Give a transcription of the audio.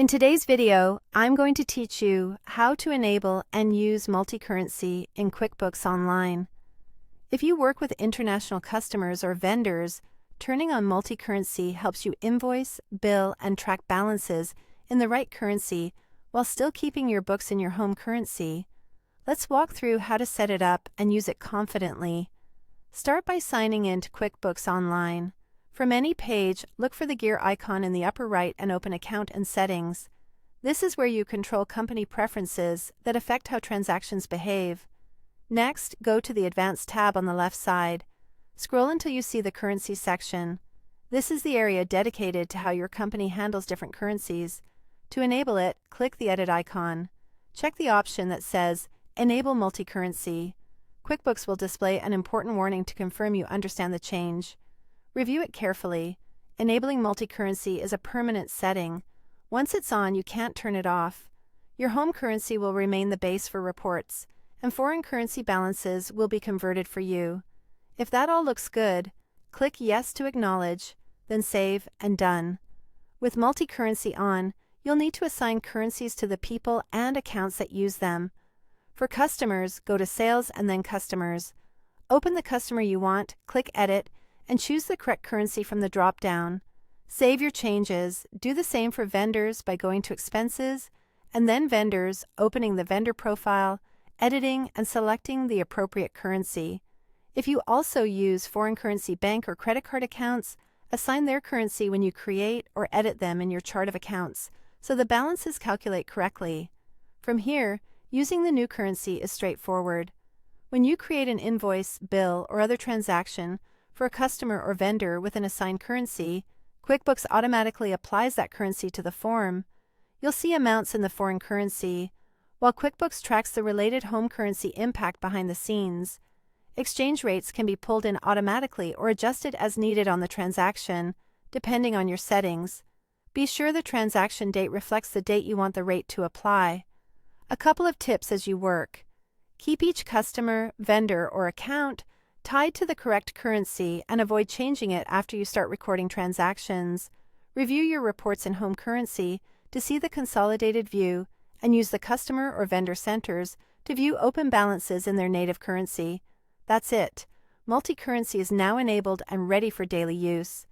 In today's video, I'm going to teach you how to enable and use multi-currency in QuickBooks Online. If you work with international customers or vendors, turning on multi-currency helps you invoice, bill, and track balances in the right currency while still keeping your books in your home currency. Let's walk through how to set it up and use it confidently. Start by signing in to QuickBooks Online. From any page, look for the gear icon in the upper right and open Account and Settings. This is where you control company preferences that affect how transactions behave. Next, go to the Advanced tab on the left side. Scroll until you see the Currency section. This is the area dedicated to how your company handles different currencies. To enable it, click the Edit icon. Check the option that says Enable Multi-Currency. QuickBooks will display an important warning to confirm you understand the change. Review it carefully. Enabling multi-currency is a permanent setting. Once it's on, you can't turn it off. Your home currency will remain the base for reports, and foreign currency balances will be converted for you. If that all looks good, click Yes to acknowledge, then Save and Done. With multi-currency on, you'll need to assign currencies to the people and accounts that use them. For customers, go to Sales and then Customers. Open the customer you want, click Edit, and choose the correct currency from the drop-down. Save your changes. Do the same for vendors by going to Expenses, and then Vendors, opening the vendor profile, editing, and selecting the appropriate currency. If you also use foreign currency bank or credit card accounts, assign their currency when you create or edit them in your chart of accounts, so the balances calculate correctly. From here, using the new currency is straightforward. When you create an invoice, bill, or other transaction for a customer or vendor with an assigned currency, QuickBooks automatically applies that currency to the form. You'll see amounts in the foreign currency, while QuickBooks tracks the related home currency impact behind the scenes. Exchange rates can be pulled in automatically or adjusted as needed on the transaction, depending on your settings. Be sure the transaction date reflects the date you want the rate to apply. A couple of tips as you work. Keep each customer, vendor, or account tied to the correct currency and avoid changing it after you start recording transactions. Review your reports in home currency to see the consolidated view and use the customer or vendor centers to view open balances in their native currency. That's it. Multi-currency is now enabled and ready for daily use.